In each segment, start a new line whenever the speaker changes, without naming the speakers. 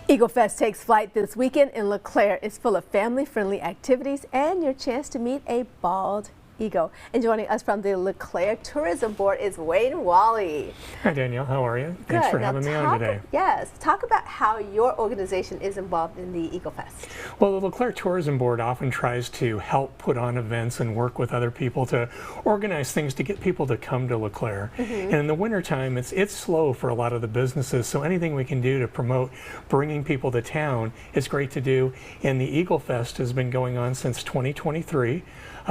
Eagle Fest takes flight this weekend, and LeClaire is full of family-friendly activities and your chance to meet a bald eagle. And joining us from the LeClaire Tourism Board is Wayne Wally.
Hi Danielle, how are you?
Good.
Thanks for having me on today.
Yes, talk about how your organization is involved in the Eagle Fest.
Well, the LeClaire Tourism Board often tries to help put on events and work with other people to organize things to get people to come to LeClaire. And in the wintertime, it's slow for a lot of the businesses, so anything we can do to promote bringing people to town is great to do. And the Eagle Fest has been going on since 2023.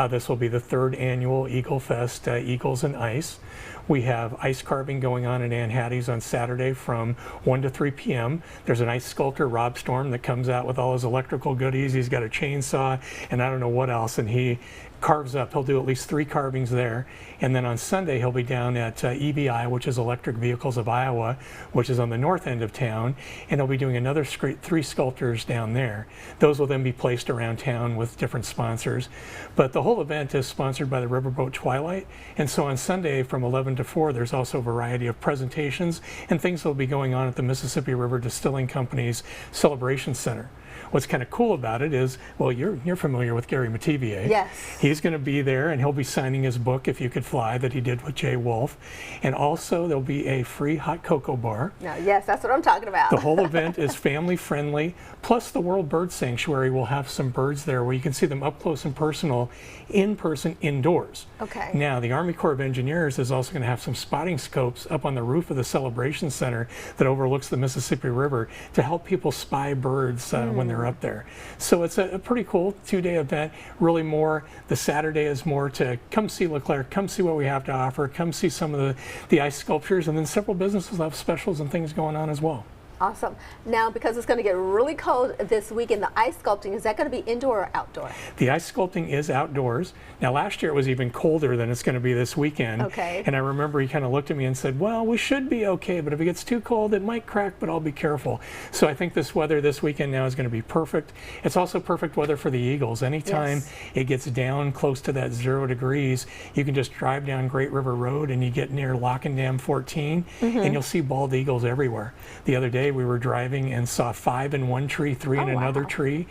This will be the third annual Eagle Fest, Eagles and Ice. We have ice carving going on at Aunt Hattie's on Saturday from 1 to 3 p.m. There's an ice sculptor, Rob Storm, that comes out with all his electrical goodies. He's got a chainsaw and I don't know what else, and he carves up. He'll do at least 3 carvings there. And then on Sunday, he'll be down at EVI, which is Electric Vehicles of Iowa, which is on the north end of town, and he'll be doing another 3 sculptures down there. Those will then be placed around town with different sponsors. But the whole event is sponsored by the Riverboat Twilight, and so on Sunday from 11 to 4, there's also a variety of presentations and things that will be going on at the Mississippi River Distilling Company's Celebration Center. What's kind of cool about it is, well, you're familiar with Gary Mativier.
Yes.
He's going to be there, and he'll be signing his book, If You Could Fly, that he did with Jay Wolf. And also, there'll be a free hot cocoa bar.
Now, yes, that's what I'm talking about.
The whole event is family friendly, plus the World Bird Sanctuary will have some birds there where you can see them up close and personal, in person, indoors.
Okay.
Now, the Army Corps of Engineers is also going to have some spotting scopes up on the roof of the Celebration Center that overlooks the Mississippi River to help people spy birds when they're up there. So it's a pretty cool 2-day event. Really more, the Saturday is more to come see LeClaire, come see what we have to offer, come see some of the ice sculptures, and then several businesses have specials and things going on as well.
Awesome. Now, because it's going to get really cold this weekend, the ice sculpting, is that going to be indoor or outdoor?
The ice sculpting is outdoors. Now, last year it was even colder than it's going to be this weekend.
Okay.
And I remember he kind of looked at me and said, well, we should be okay, but if it gets too cold, it might crack, but I'll be careful. So I think this weather this weekend now is going to be perfect. It's also perfect weather for the Eagles. Anytime it gets down close to that 0 degrees, you can just drive down Great River Road and you get near Lock and Dam 14, and you'll see bald eagles everywhere. The other day we were driving and saw 5 in one tree, 3 in another tree,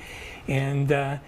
and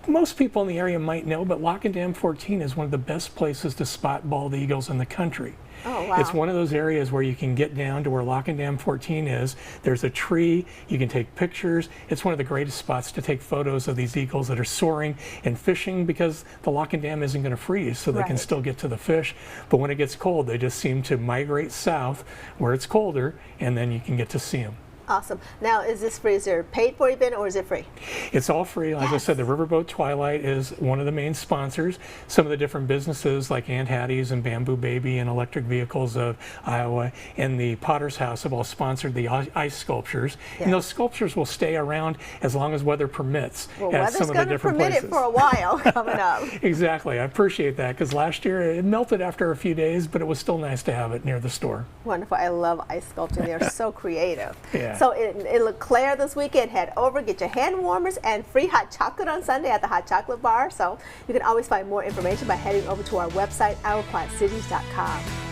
most people in the area might know, but Lock and Dam 14 is one of the best places to spot bald eagles in the country.
Oh, wow.
It's one of those areas where you can get down to where Lock and Dam 14 is. There's a tree, you can take pictures. It's one of the greatest spots to take photos of these eagles that are soaring and fishing, because the Lock and Dam isn't going to freeze, so they can still get to the fish. But when it gets cold, they just seem to migrate south where it's colder, and then you can get to see them.
Awesome. Now, is this free? Is there a paid for event or is it free?
It's all free. Like I said, the Riverboat Twilight is one of the main sponsors. Some of the different businesses like Aunt Hattie's and Bamboo Baby and Electric Vehicles of Iowa and the Potter's House have all sponsored the ice sculptures. And those sculptures will stay around as long as weather permits at some of the different places.
Weather's going to permit it for a while coming up.
Exactly. I appreciate that, because last year it melted after a few days, but it was still nice to have it near the store.
Wonderful. I love ice sculpting. They're so creative.
Yeah.
So in LeClaire this weekend, head over, get your hand warmers and free hot chocolate on Sunday at the Hot Chocolate Bar. So you can always find more information by heading over to our website, ourquadcities.com.